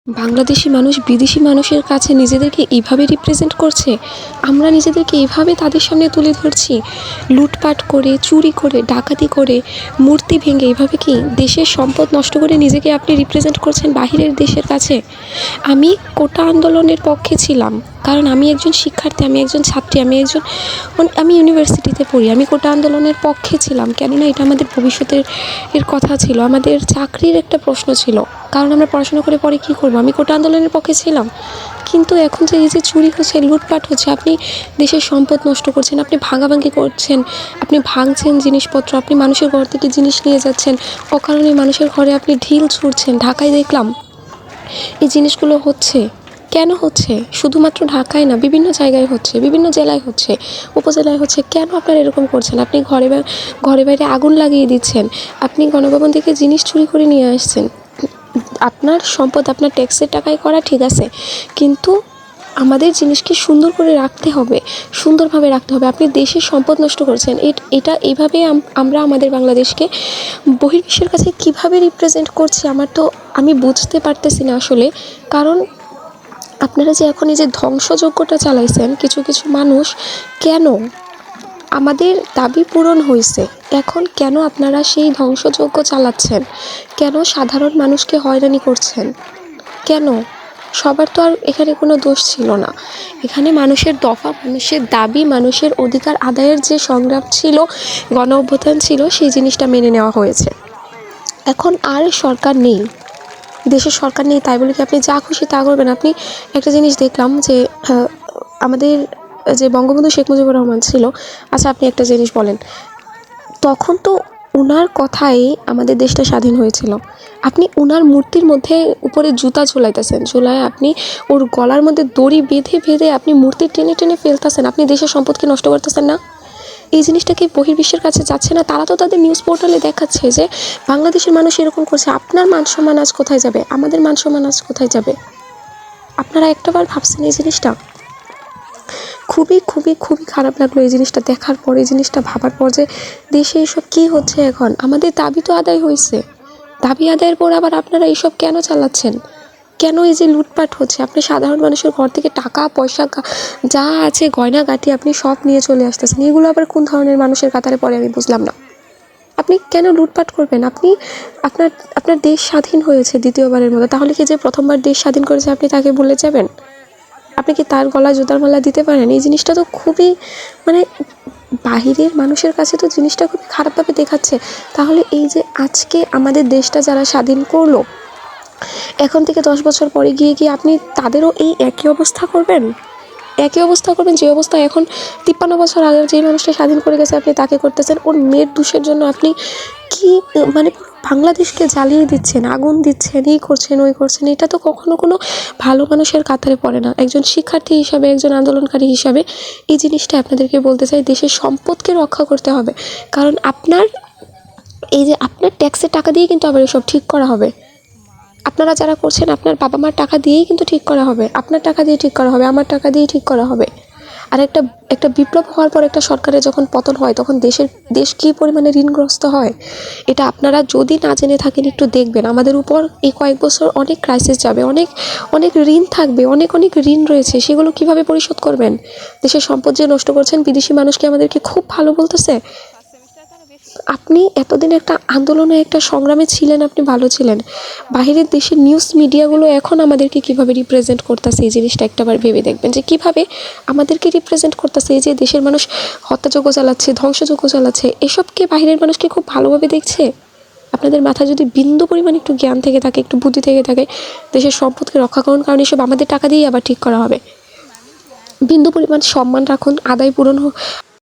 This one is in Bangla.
বাংলাদেশি মানুষ বিদেশি মানুষের কাছে নিজেদেরকে এইভাবে রিপ্রেজেন্ট করছে, আমরা নিজেদেরকে এইভাবে তাদের সামনে তুলে ধরছি, লুটপাট করে, চুরি করে, ডাকাতি করে, মূর্তি ভেঙে এইভাবে কি দেশের সম্পদ নষ্ট করে নিজেকে আপনি রিপ্রেজেন্ট করছেন বাহিরের দেশের কাছে? আমি কোটা আন্দোলনের পক্ষে ছিলাম, কারণ আমি একজন শিক্ষার্থী, আমি একজন ছাত্রী, আমি ইউনিভার্সিটিতে পড়ি। আমি কোটা আন্দোলনের পক্ষে ছিলাম, কেননা এটা আমাদের ভবিষ্যতের কথা ছিল, আমাদের চাকরির একটা প্রশ্ন ছিল, কারণ আমরা পড়াশোনা করে পরে কী করবো। আমি কোটা আন্দোলনের পক্ষে ছিলাম, কিন্তু এখন যে এই যে চুরি হচ্ছে, লুটপাট হচ্ছে, আপনি দেশের সম্পদ নষ্ট করছেন, আপনি ভাঙাভাঙি করছেন, আপনি ভাঙছেন জিনিসপত্র, আপনি মানুষের ঘর থেকে জিনিস নিয়ে যাচ্ছেন, অকারণে মানুষের ঘরে আপনি ঢিল ছুঁড়ছেন। ঢাকায় দেখলাম এই জিনিসগুলো হচ্ছে। কেন হচ্ছে? শুধুমাত্র ঢাকায় না, বিভিন্ন জায়গায় হচ্ছে, বিভিন্ন জেলায় হচ্ছে, উপজেলায় হচ্ছে। কেন আপনারা এরকম করছেন? আপনি ঘরে বাইরে আগুন লাগিয়ে দিচ্ছেন, আপনি গণভবন থেকে জিনিস চুরি করে নিয়ে আসছেন। আপনার সম্পদ আপনার ট্যাক্সের টাকায় করা, ঠিক আছে, কিন্তু আমাদের জিনিসকে সুন্দর করে রাখতে হবে, সুন্দরভাবে রাখতে হবে। আপনি দেশের সম্পদ নষ্ট করছেন। এটা এইভাবে আমরা আমাদের বাংলাদেশকে বহির্বিশ্বের কাছে কীভাবে রিপ্রেজেন্ট করছি আমি বুঝতে পারতেছি না আসলে। কারণ আপনারা যে এখন এই যে ধ্বংসযজ্ঞটা চালাইছেন কিছু কিছু মানুষ, কেন? আমাদের দাবি পূরণ হয়েছে, এখন কেন আপনারা সেই ধ্বংসযজ্ঞ চালাচ্ছেন? কেন সাধারণ মানুষকে হয়রানি করছেন? কেন? সবার তো আর এখানে কোনো দোষ ছিল না। এখানে মানুষের দফা, মানুষের দাবি, মানুষের অধিকার আদায়ের যে সংগ্রাম ছিল, গণ অভ্যুত্থান ছিল, সেই জিনিসটা মেনে নেওয়া হয়েছে। এখন আর সরকার নেই, দেশের সরকার নেই, তাই বলে কি আপনি যা খুশি তা করবেন? আপনি একটা জিনিস দেখলাম যে আমাদের যে বঙ্গবন্ধু শেখ মুজিবুর রহমান ছিল, আচ্ছা আপনি একটা জিনিস বলেন, তখন তো ওনার কথাই আমাদের দেশটা স্বাধীন হয়েছিল। আপনি ওনার মূর্তির মধ্যে উপরে জুতা ঝুলাইতেছেন, ঝুলায় আপনি ওর গলার মধ্যে দড়ি বেঁধে বেঁধে আপনি মূর্তি টেনে টেনে ফেলতেছেন, আপনি দেশের সম্পদকে নষ্ট করতেছেন না? এই জিনিসটা কি বহির্বিশ্বের কাছে যাচ্ছে না? তারা তো তাদের নিউজ পোর্টালে দেখাচ্ছে যে বাংলাদেশের মানুষ এরকম করছে। আপনার মান সম্মান আজ কোথায় যাবে? আমাদের মান সম্মান আজ কোথায় যাবে? আপনারা একটাবার ভাবছেন এই জিনিসটা? খুবই খুবই খুবই খারাপ লাগলো এই জিনিসটা দেখার পর, এই জিনিসটা ভাবার পর যে দেশে এসব কী হচ্ছে এখন। আমাদের দাবি তো আদায় হয়েছে, দাবি আদায়ের পর আবার আপনারা এইসব কেন চালাচ্ছেন? কেন এই যে লুটপাট হচ্ছে? আপনি সাধারণ মানুষের ঘর থেকে টাকা পয়সা যা আছে গয়নাগাটি আপনি সব নিয়ে চলে আসতেছেন। এগুলো আবার কোন ধরনের মানুষের কাতারে পড়ে আমি বুঝলাম না। আপনি কেন লুটপাট করবেন? আপনার দেশ স্বাধীন হয়েছে দ্বিতীয়বারের মতো, তাহলে কি যে প্রথমবার দেশ স্বাধীন করেছে আপনি তাকে ভুলে যাবেন? আপনি কি তার গলায় জুতার মালা দিতে পারেন? এই জিনিসটা তো খুবই বাহিরের মানুষের কাছে তো জিনিসটা খুবই খারাপভাবে দেখাচ্ছে। তাহলে এই যে আজকে আমাদের দেশটা যারা স্বাধীন করলো, এখন থেকে 10 বছর পরে গিয়ে কি আপনি তাদেরও এই একই অবস্থা করবেন? একই অবস্থা করবেন যে অবস্থা এখন 53 বছর আগে যেই মানুষটা স্বাধীন করে গেছে আপনি তাকে করতেছেন। ওর মেয়ের দোষের জন্য আপনি কি বাংলাদেশকে জ্বালিয়ে দিচ্ছেন, আগুন দিচ্ছেন, এই করছেন ওই করছেন। এটা তো কখনো কোনো ভালো মানুষের কাতারে পড়ে না। একজন শিক্ষার্থী হিসাবে, একজন আন্দোলনকারী হিসাবে এই জিনিসটা আপনাদেরকে বলতে চাই, দেশের সম্পদকে রক্ষা করতে হবে। কারণ আপনার ট্যাক্সের টাকা দিয়ে কিন্তু আবার এসব ঠিক করা হবে। আপনারা যারা করছেন আপনার বাবা মার টাকা দিয়েই কিন্তু ঠিক করা হবে, আপনার টাকা দিয়ে ঠিক করা হবে, আমার টাকা দিয়েই ঠিক করা হবে। আর একটা বিপ্লব হওয়ার পর একটা সরকারের যখন পতন হয় তখন দেশ কী পরিমাণে ঋণগ্রস্ত হয়, এটা আপনারা যদি না জেনে থাকেন একটু দেখবেন। আমাদের উপর এই কয়েক বছর অনেক ক্রাইসিস যাবে, অনেক অনেক ঋণ থাকবে, অনেক অনেক ঋণ রয়েছে, সেগুলো কিভাবে পরিশোধ করবেন? দেশের সম্পদ যে নষ্ট করছেন, বিদেশি মানুষকে আমাদেরকে খুব ভালো বলতেছে। আপনি এতদিন একটা আন্দোলনে, একটা সংগ্রামে ছিলেন, আপনি ভালো ছিলেন। বাহিরের দেশের নিউজ মিডিয়াগুলো এখন আমাদেরকে কিভাবে রিপ্রেজেন্ট করতেছে, এই জিনিসটা একটাবার ভেবে দেখবেন যে কিভাবে আমাদেরকে রিপ্রেজেন্ট করতেছে। এই যে দেশের মানুষ হত্যাযজ্ঞ চালাচ্ছে, ধ্বংসযজ্ঞ চালাচ্ছে, এসবকে বাহিরের মানুষকে খুব ভালোভাবে দেখছে। আপনাদের মাথায় যদি বিন্দু পরিমাণ একটু জ্ঞান থেকে থাকে, একটু বুদ্ধি থেকে থাকে, দেশের সম্পদকে রক্ষা করুন, কারণ এসব আমাদের টাকা দিয়েই আবার ঠিক করা হবে। বিন্দু পরিমাণ সম্মান রাখুন, আদায় পূরণ